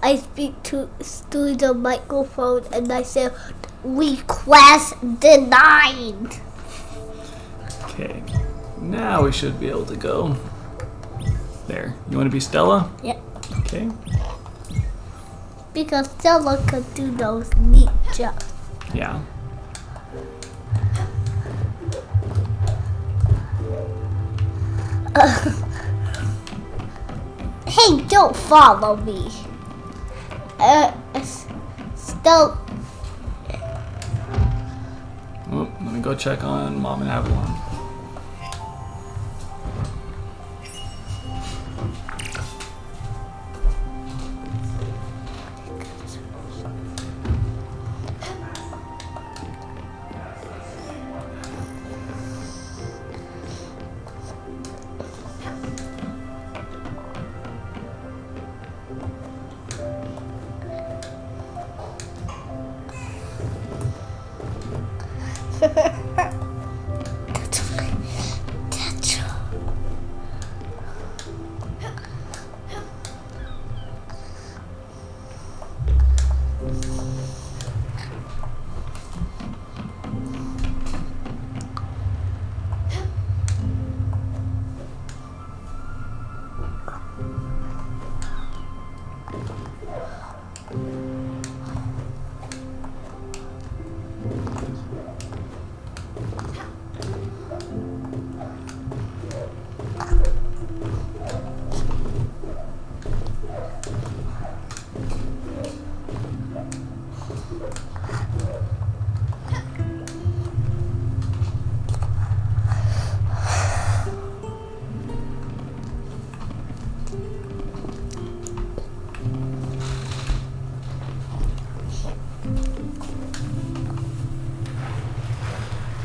I speak through the microphone and I say, request denied. Okay, now we should be able to go. There. You want to be Stella? Yep. Okay. Because Stella could do those neat jumps. Yeah. Hey, don't follow me. Stella. Oh, let me go check on Mom and Avalon.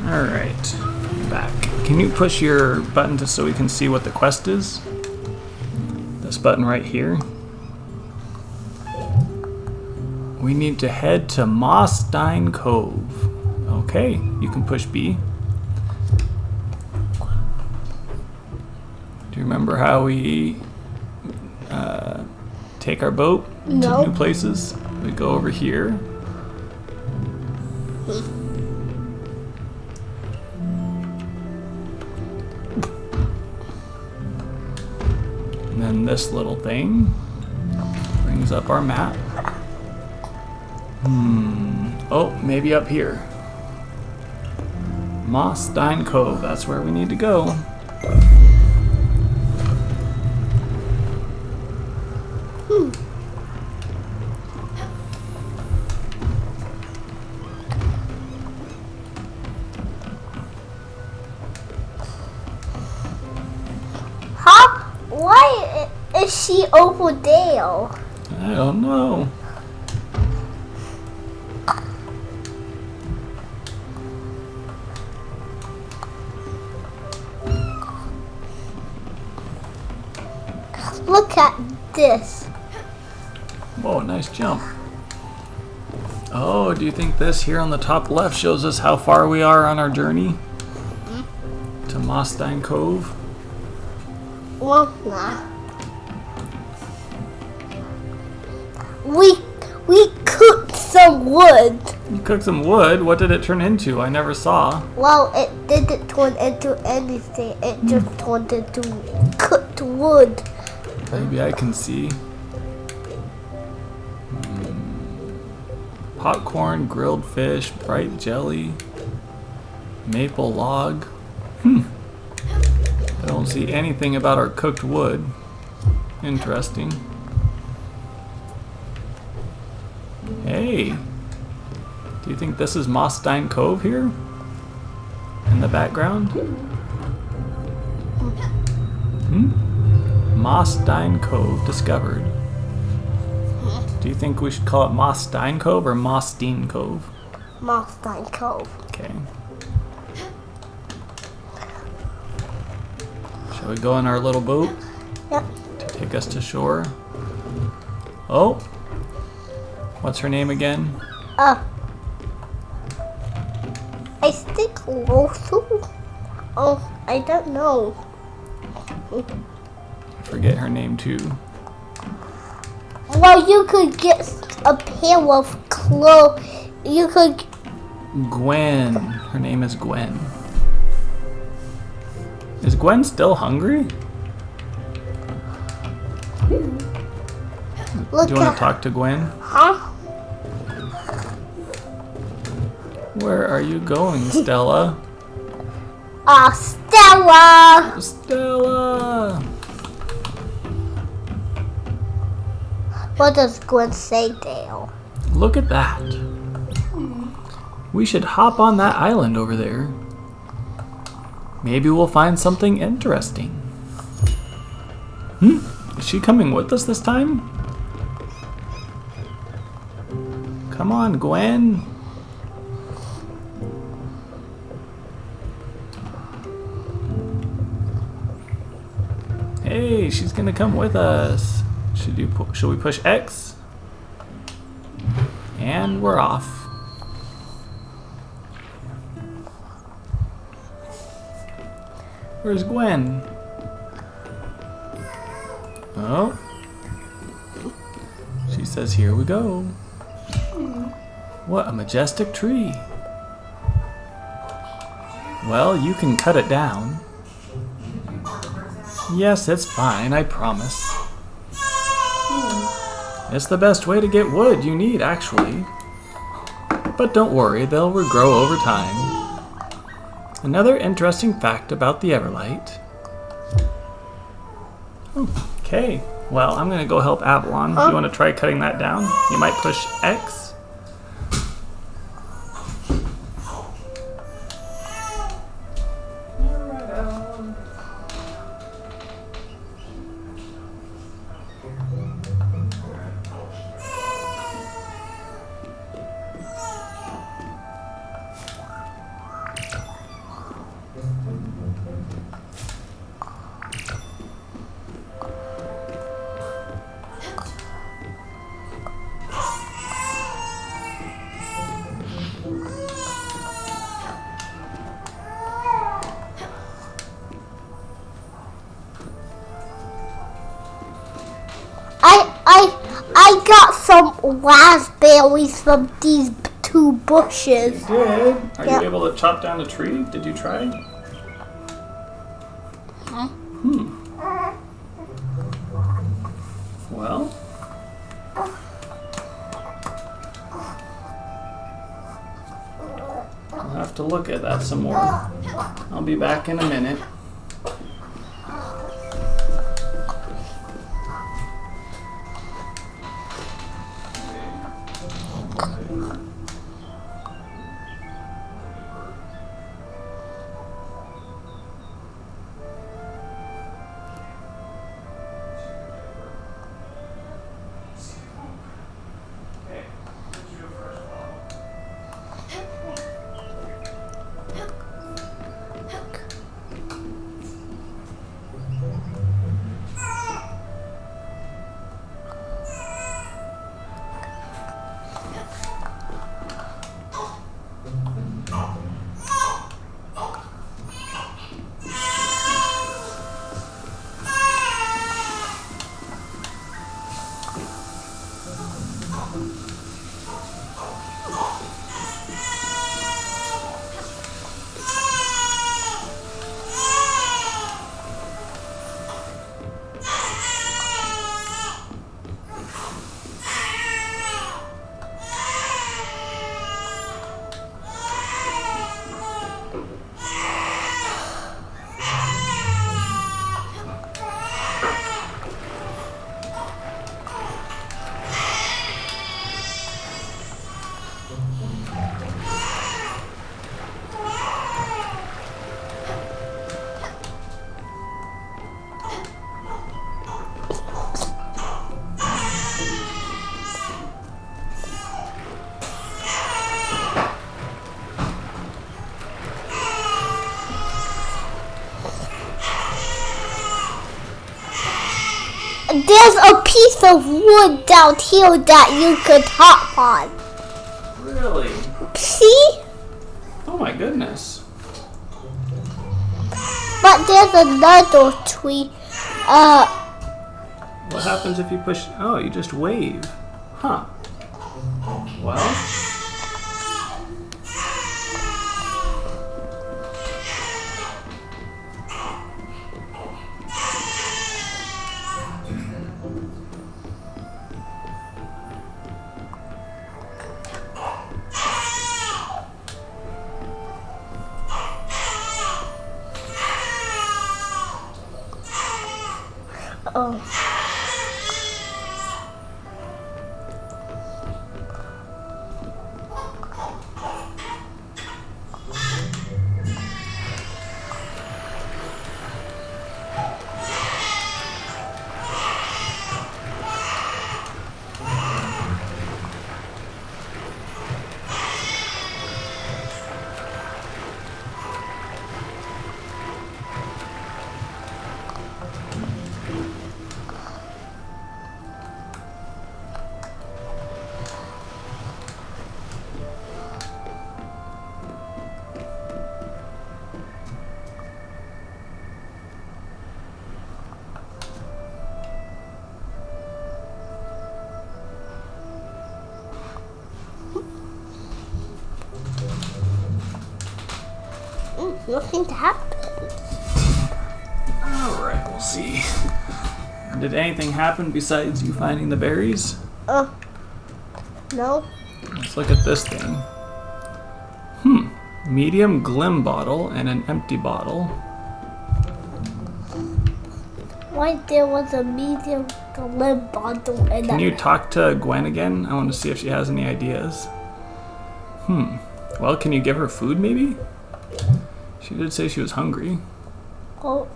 Alright, back. Can you push your button just so we can see what the quest is? This button right here. We need to head to Mossstein Cove. Okay, you can push B. Do you remember how we take our boat to new places? We go over here. And then this little thing brings up our map. Oh, maybe up here. Mossstein Cove, that's where we need to go. Why is she over there? I don't know. Look at this. Whoa, nice jump. Oh, do you think this here on the top left shows us how far we are on our journey to Mossstein Cove? Well, nah. We cooked some wood. You cooked some wood? What did it turn into? I never saw. Well, it didn't turn into anything. It just turned into cooked wood. Maybe I can see. Popcorn, grilled fish, bright jelly, maple log. I don't see anything about our cooked wood. Interesting. Hey, do you think this is Mossstein Cove here? In the background? Mossstein Cove discovered. Do you think we should call it Mossstein Cove or Mossstein Cove? Mossstein Cove. Okay. Shall we go in our little boat? Yep. To take us to shore? Oh! What's her name again? I think Losu. Oh, I don't know. I forget her name too. Well, you could get a pair of clothes. You could. Gwen. Her name is Gwen. Is Gwen still hungry? Look Do you want to talk to Gwen? Huh? Where are you going, Stella? Stella! Stella! What does Gwen say, Dale? Look at that. We should hop on that island over there. Maybe we'll find something interesting. Is she coming with us this time? Come on, Gwen. Hey, she's gonna come with us. Should we push X? And we're off. Where's Gwen? Oh. She says, here we go. What a majestic tree. Well, you can cut it down. Yes, it's fine, I promise. It's the best way to get wood you need, actually. But don't worry, they'll regrow over time. Another interesting fact about the Everlight. Okay, well, I'm going to go help Avalon. Do you want to try cutting that down? You might push X. I got some raspberries from these two bushes. You did? Are you able to chop down a tree? Did you try? Huh? Well. I'll have to look at that some more. I'll be back in a minute. There's a piece of wood down here that you could hop on. Really? See? Oh my goodness. But there's another tree. What happens if you push? Oh, you just wave. Huh. Well. Oh. Nothing happened. Alright, we'll see. Did anything happen besides you finding the berries? No. Let's look at this thing. Medium glim bottle and an empty bottle. Why there was a medium glim bottle and Can you talk to Gwen again? I want to see if she has any ideas. Well, can you give her food maybe? She did say she was hungry. Oh,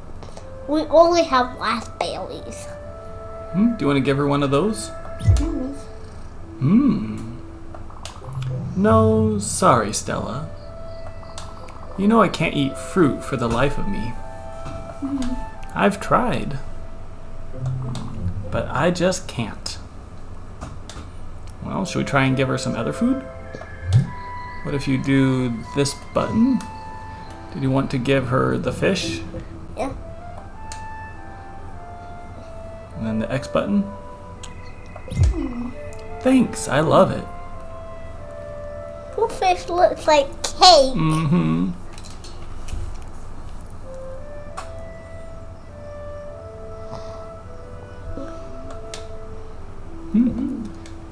we only have raspberries. Do you want to give her one of those? No, sorry, Stella. You know I can't eat fruit for the life of me. I've tried. But I just can't. Well, should we try and give her some other food? What if you do this button? Did you want to give her the fish? Yeah. And then the X button? Thanks, I love it. Your fish looks like cake.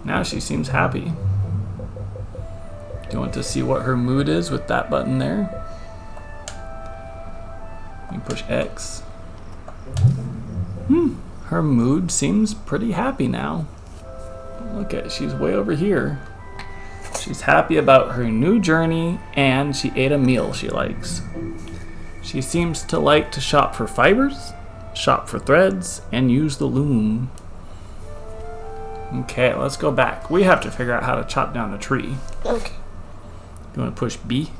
Now she seems happy. Do you want to see what her mood is with that button there? You push X. Her mood seems pretty happy now. Look at it, she's way over here. She's happy about her new journey and she ate a meal she likes. She seems to like to shop for fibers, shop for threads, and use the loom. Okay, let's go back. We have to figure out how to chop down a tree. Okay. You want to push B?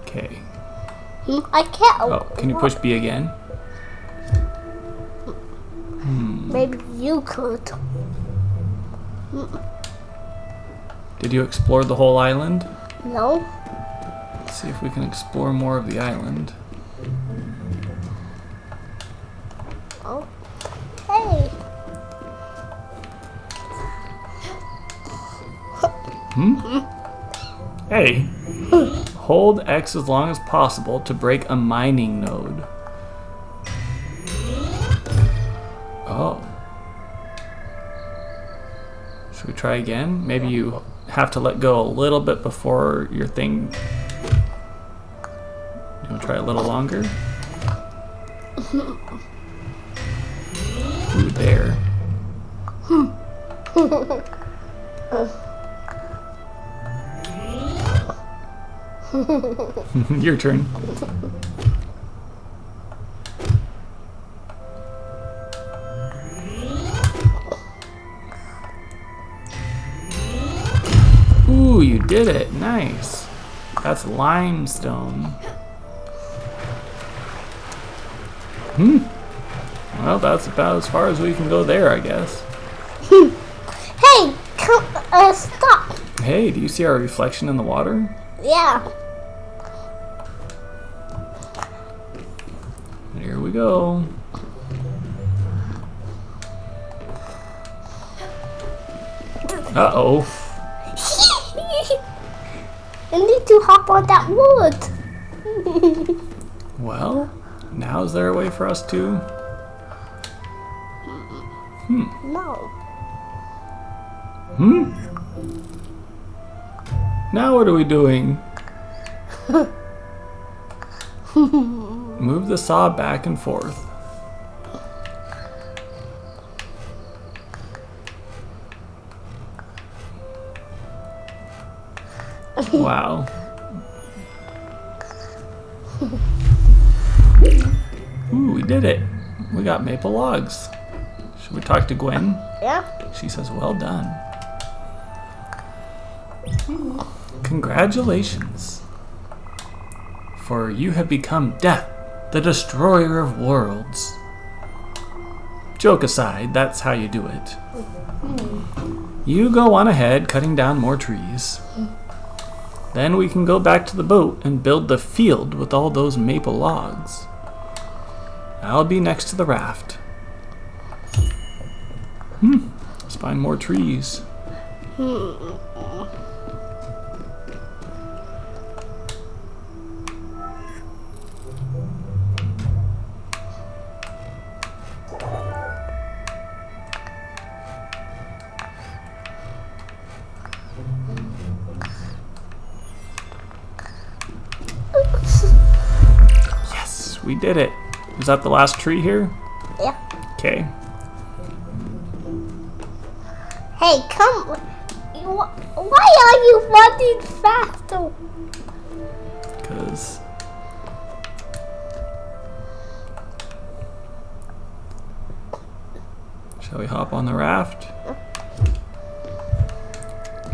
Okay. I can't. Oh, can you push B again? Maybe you could. Did you explore the whole island? No. Let's see if we can explore more of the island. Oh. Hey. Hey. Hold X as long as possible to break a mining node. Oh. Should we try again? Maybe you have to let go a little bit before your thing. You want to try a little longer? Ooh, there. Your turn. Ooh, you did it. Nice. That's limestone. Well, that's about as far as we can go there, I guess. Hey, come, stop. Hey, do you see our reflection in the water? Yeah. Here we go. Uh-oh. I need to hop on that wood. Well, now is there a way for us to... No. Now what are we doing? Move the saw back and forth. Wow. Ooh, we did it. We got maple logs. Should we talk to Gwen? Yeah. She says, well done. Congratulations. For you have become Death, the destroyer of worlds. Joke aside, that's how you do it. You go on ahead, cutting down more trees. Then we can go back to the boat and build the field with all those maple logs. I'll be next to the raft. Let's find more trees. Yes, we did it. Is that the last tree here? Yeah. Okay. Hey, come. Why are you running faster? Because... Shall we hop on the raft?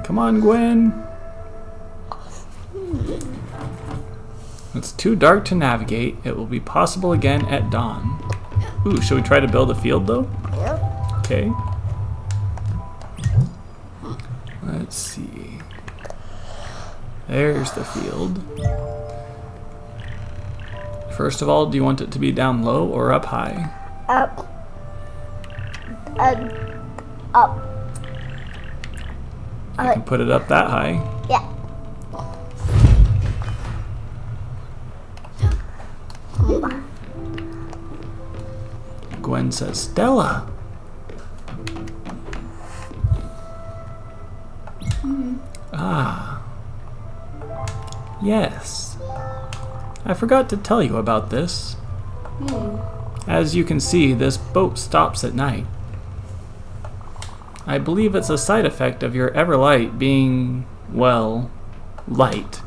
Come on, Gwen. It's too dark to navigate. It will be possible again at dawn. Ooh, should we try to build a field though? Yeah. Okay. Let's see. There's the field. First of all, do you want it to be down low or up high? Up. Up. I can put it up that high. Yeah. Gwen says, Stella. Ah. Yes. I forgot to tell you about this. As you can see, this boat stops at night. I believe it's a side effect of your Everlight being, well, light.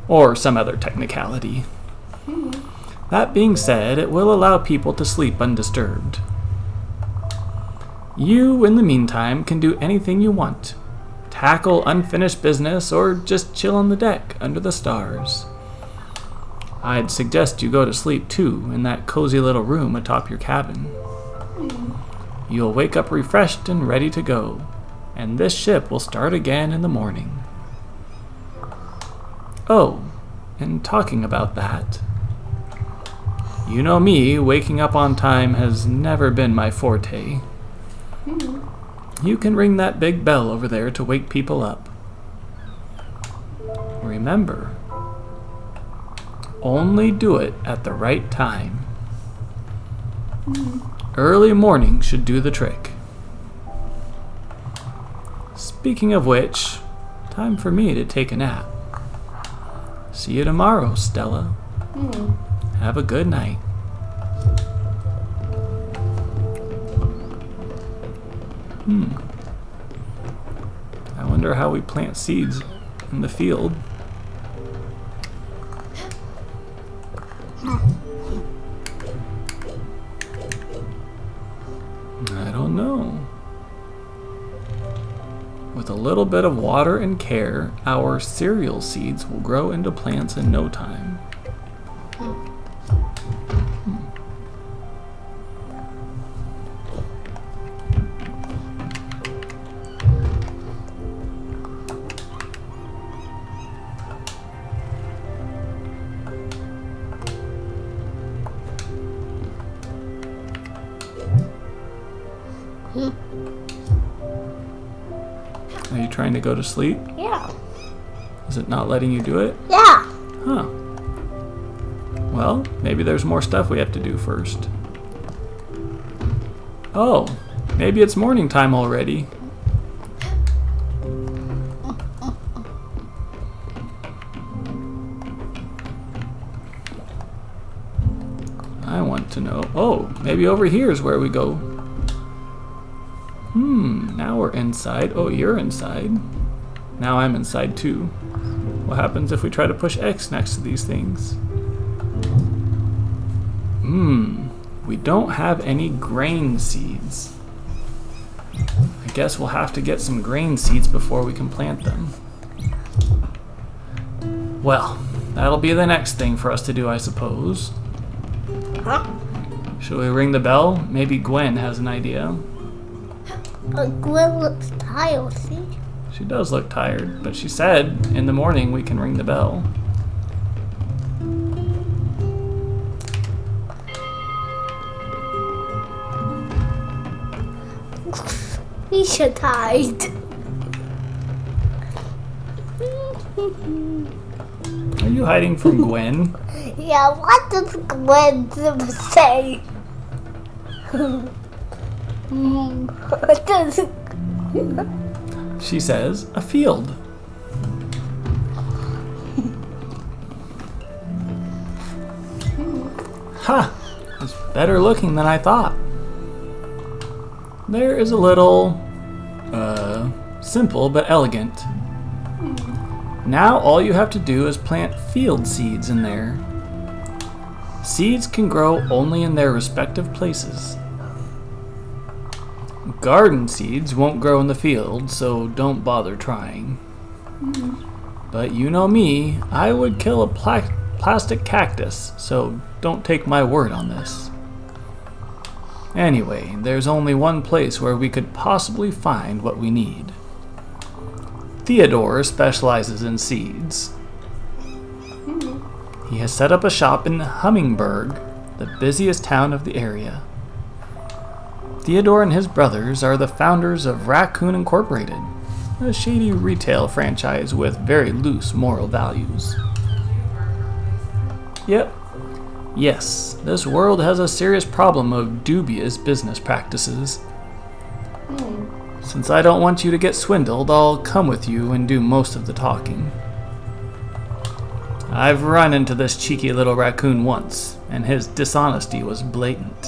Or some other technicality. That being said, it will allow people to sleep undisturbed. You, in the meantime, can do anything you want. Tackle unfinished business or just chill on the deck under the stars. I'd suggest you go to sleep too in that cozy little room atop your cabin. You'll wake up refreshed and ready to go, and this ship will start again in the morning. Oh, and talking about that, you know me, waking up on time has never been my forte. You can ring that big bell over there to wake people up. Remember, only do it at the right time. Early morning should do the trick. Speaking of which, time for me to take a nap. See you tomorrow, Stella. Have a good night. I wonder how we plant seeds in the field. I don't know. With a little bit of water and care, our cereal seeds will grow into plants in no time. Are you trying to go to sleep? Yeah. Is it not letting you do it? Yeah. Huh. Well, maybe there's more stuff we have to do first. Oh, maybe it's morning time already. I want to know. Oh, maybe over here is where we go. Now we're inside. Oh, you're inside. Now I'm inside too. What happens if we try to push X next to these things? We don't have any grain seeds. I guess we'll have to get some grain seeds before we can plant them. Well, that'll be the next thing for us to do, I suppose. Should we ring the bell? Maybe Gwen has an idea. Gwen looks tired, see? She does look tired, but she said in the morning we can ring the bell. He's tired. Are you hiding from Gwen? Yeah, what does Gwen say? What does She says, a field. Ha! It's better looking than I thought. There is a little, simple but elegant. Now all you have to do is plant field seeds in there. Seeds can grow only in their respective places. Garden seeds won't grow in the field, so don't bother trying. But you know me, I would kill a plastic cactus, so don't take my word on this. Anyway, there's only one place where we could possibly find what we need. Theodore specializes in seeds. He has set up a shop in Hummingbird, the busiest town of the area. Theodore and his brothers are the founders of Raccoon Incorporated, a shady retail franchise with very loose moral values. Yep. Yes, this world has a serious problem of dubious business practices. Since I don't want you to get swindled, I'll come with you and do most of the talking. I've run into this cheeky little raccoon once, and his dishonesty was blatant.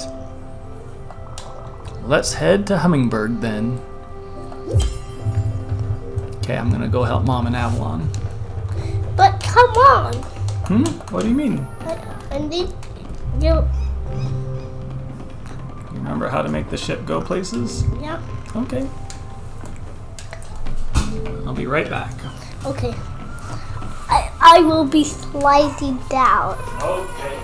Let's head to Hummingbird then. Okay, I'm gonna go help Mom in Avalon. But come on. What do you mean? I need you. You remember how to make the ship go places? Yeah. Okay. I'll be right back. Okay. I will be sliding down. Okay.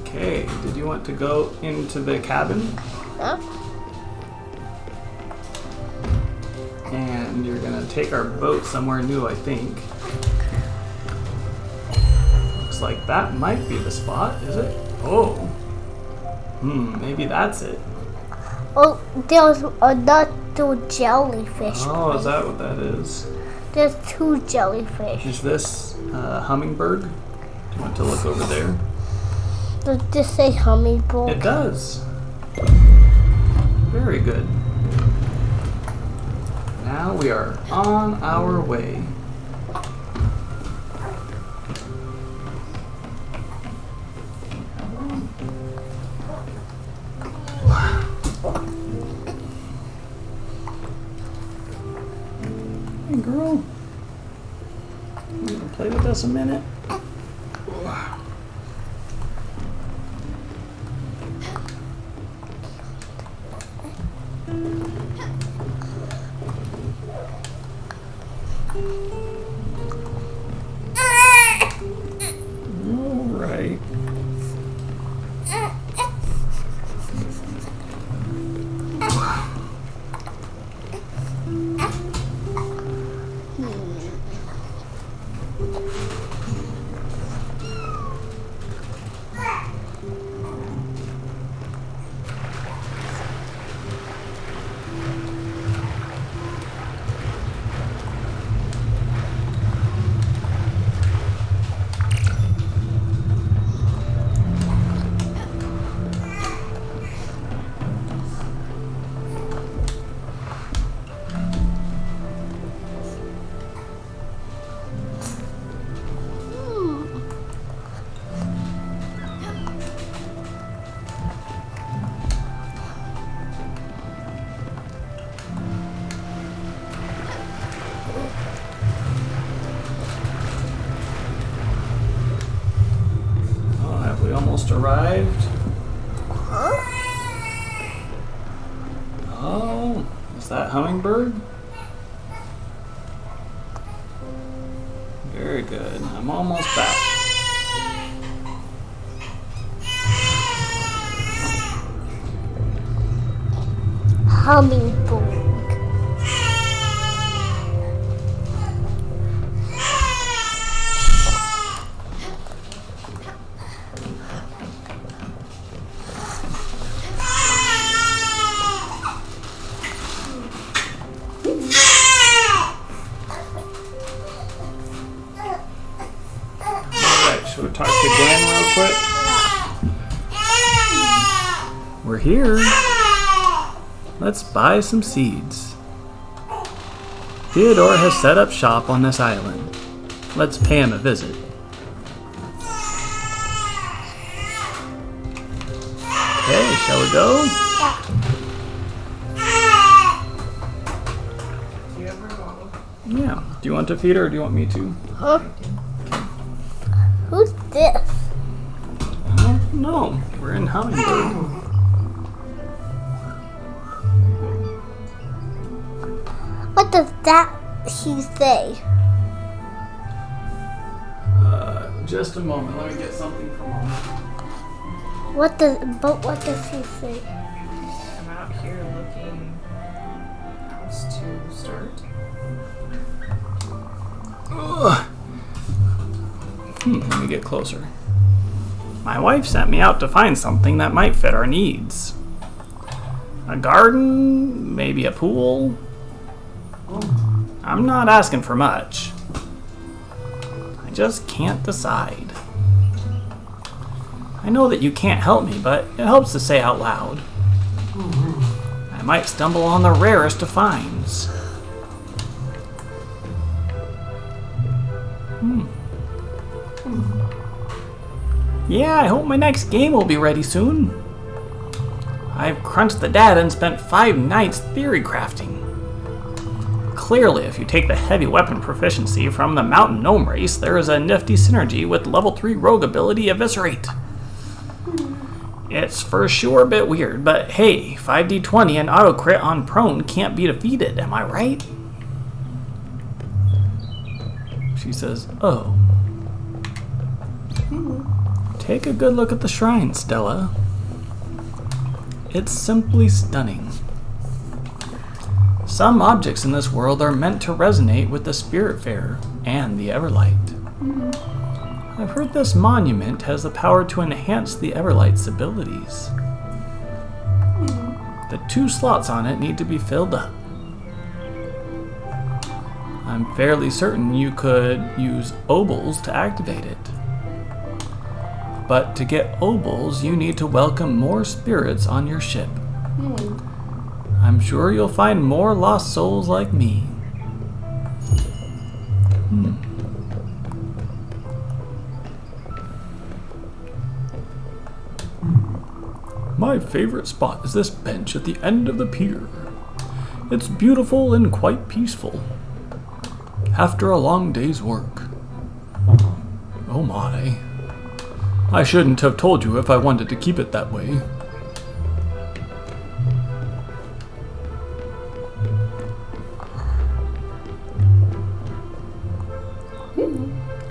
Okay, did you want to go into the cabin? Huh? And you're gonna take our boat somewhere new, I think. Looks like that might be the spot, is it? Oh. Maybe that's it. Oh, there's another jellyfish. Oh, is that what that is? There's 2 jellyfish. Is this hummingbird? Do you want to look over there? Does this say hummingbird? It does. Very good. Now we are on our way. Hey girl, you gonna play with us a minute? Alright. Almost arrived. Oh, is that hummingbird? Very good. I'm almost back. Hummingbird. Should we talk to Gwen real quick? We're here. Let's buy some seeds. Theodore has set up shop on this island. Let's pay him a visit. Okay, shall we go? Yeah. Do you want to feed her or do you want me to? Huh? Who's this? No, we're in Hummingbird. What does that she say? Just a moment. Let me get something from Mom. What does she say? I'm out here looking house to start. Ugh. Let me get closer. My wife sent me out to find something that might fit our needs. A garden, maybe a pool. I'm not asking for much. I just can't decide. I know that you can't help me, but it helps to say out loud. I might stumble on the rarest of finds. Yeah, I hope my next game will be ready soon. I've crunched the data and spent 5 nights theory crafting. Clearly, if you take the heavy weapon proficiency from the Mountain Gnome race, there is a nifty synergy with level 3 rogue ability Eviscerate. It's for sure a bit weird, but hey, 5d20 and auto crit on prone can't be defeated, am I right? She says, oh. Take a good look at the shrine, Stella. It's simply stunning. Some objects in this world are meant to resonate with the Spiritfarer and the Everlight. I've heard this monument has the power to enhance the Everlight's abilities. The 2 slots on it need to be filled up. I'm fairly certain you could use obols to activate it. But to get obols, you need to welcome more spirits on your ship. I'm sure you'll find more lost souls like me. My favorite spot is this bench at the end of the pier. It's beautiful and quite peaceful. After a long day's work. Oh my. I shouldn't have told you if I wanted to keep it that way.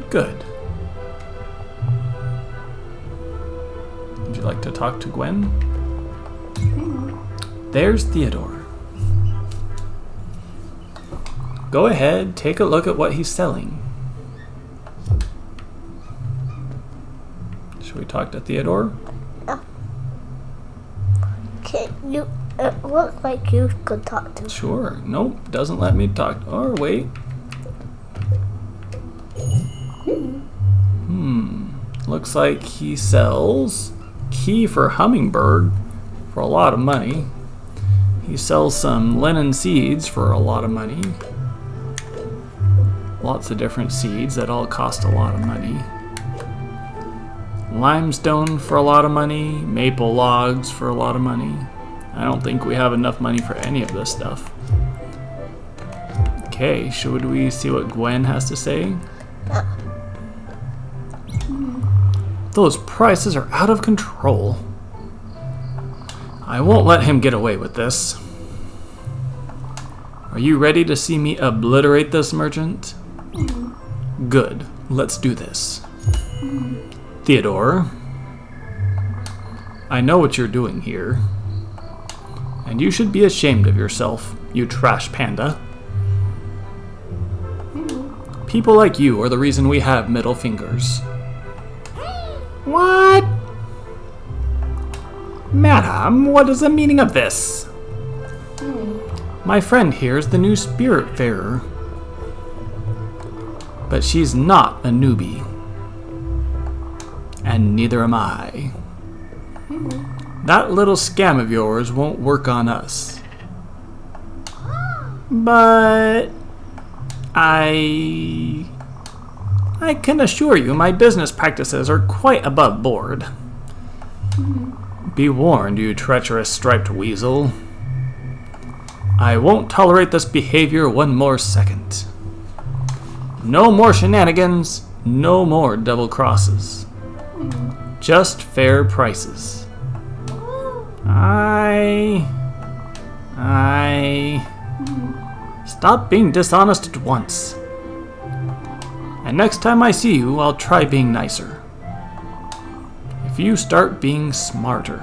Good. Would you like to talk to Gwen? There's Theodore. Go ahead, take a look at what he's selling. Should we talk to Theodore? Can you? It looks like you could talk to him. Sure. Nope, doesn't let me talk. Or wait. Looks like he sells key for hummingbird for a lot of money. He sells some linen seeds for a lot of money. Lots of different seeds that all cost a lot of money. Limestone for a lot of money. Maple logs for a lot of money. I don't think we have enough money for any of this stuff. Okay, should we see what Gwen has to say? Those prices are out of control. I won't let him get away with this. Are you ready to see me obliterate this merchant? Good. Let's do this. Theodore, I know what you're doing here. And you should be ashamed of yourself, you trash panda. People like you are the reason we have middle fingers. What? Madam, what is the meaning of this? My friend here is the new Spiritfarer. But she's not a newbie. And neither am I. That little scam of yours won't work on us. But I can assure you my business practices are quite above board. Be warned, you treacherous striped weasel. I won't tolerate this behavior one more second. No more shenanigans, no more double crosses. Just fair prices. Stop being dishonest at once. And next time I see you, I'll try being nicer. If you start being smarter.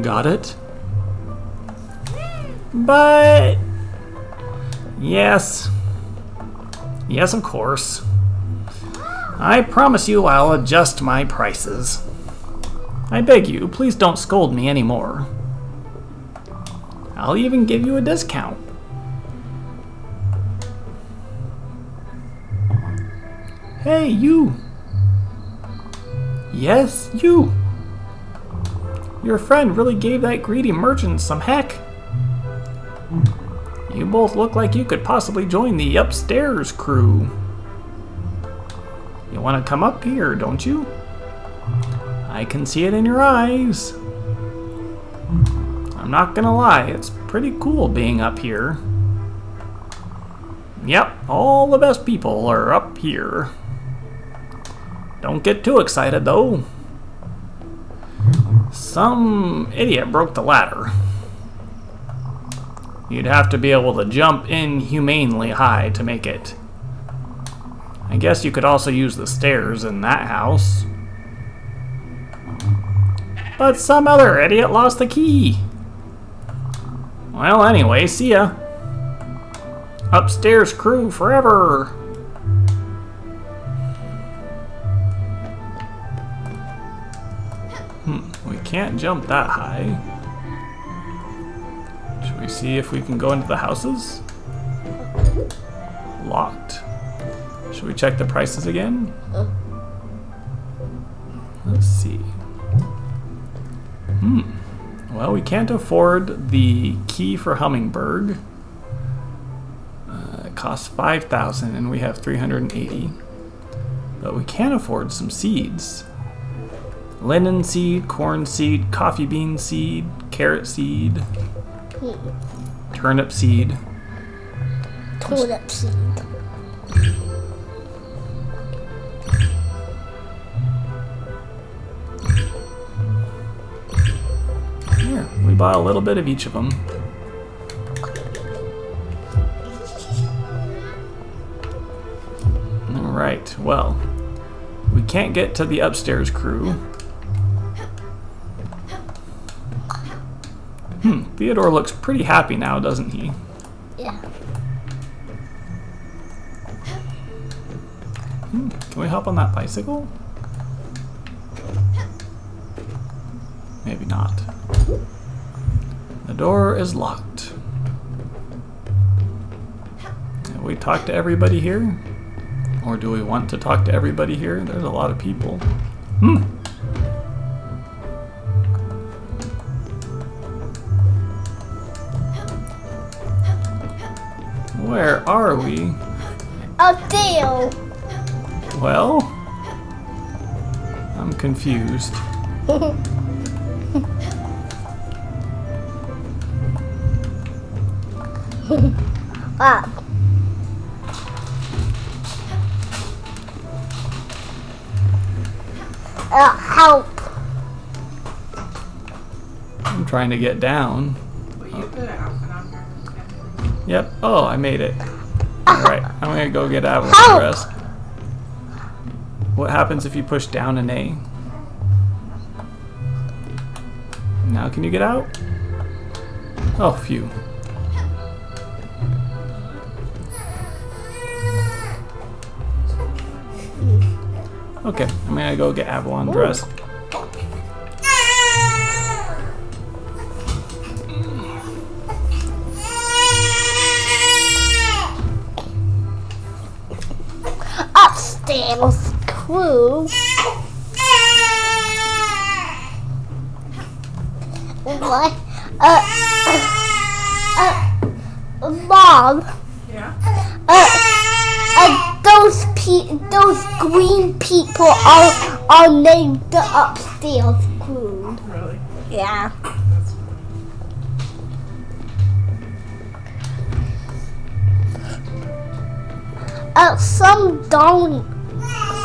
Got it? But... Yes. Yes, of course. I promise you I'll adjust my prices. I beg you, please don't scold me anymore. I'll even give you a discount. Hey, you! Yes, you! Your friend really gave that greedy merchant some heck. You both look like you could possibly join the upstairs crew. You want to come up here, don't you? I can see it in your eyes. I'm not gonna lie, it's pretty cool being up here. Yep, all the best people are up here. Don't get too excited, though. Some idiot broke the ladder. You'd have to be able to jump inhumanely high to make it. I guess you could also use the stairs in that house. But some other idiot lost the key. Well, anyway, see ya. Upstairs crew forever. We can't jump that high. Should we see if we can go into the houses? Locked. Should we check the prices again? Let's see. Well, we can't afford the key for Hummingbird. It costs 5,000 and we have 380. But we can afford some seeds. Linen seed, corn seed, coffee bean seed, carrot seed, turnip seed. Turnip seed. Here, we bought a little bit of each of them. Alright, well, we can't get to the upstairs crew. Theodore looks pretty happy now, doesn't he? Yeah. Can we hop on that bicycle? Maybe not. The door is locked. Have we talked to everybody here? Or do we want to talk to everybody here? There's a lot of people. Where are we? Up there. Well, I'm confused. Up. Help. I'm trying to get down. Well, you put an outfit on her. Yep. Oh, I made it. Alright, I'm gonna go get Avalon Help! dressed. What happens if you push down an A? Now can you get out? Oh, phew. Okay, I'm gonna go get Avalon dressed. Upstairs crew. What? Mom. Yeah? Those green people are named the upstairs crew. Really? Yeah. That's funny.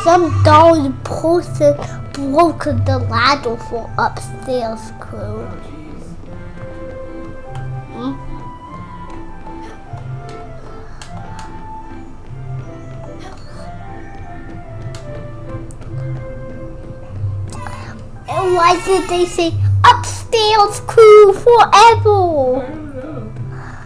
Some darn person broke the ladder for upstairs crew. Oh, jeez. And why did they say upstairs crew forever? I don't know.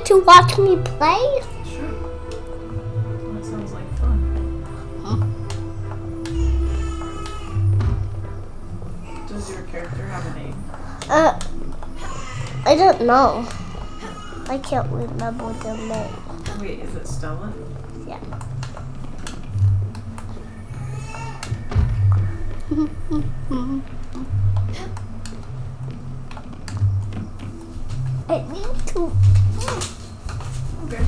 To watch me play? Sure. That sounds like fun. Does your character have a name? I don't know. I can't remember the name. Wait, is it Stella? Yeah. I need to. Okay.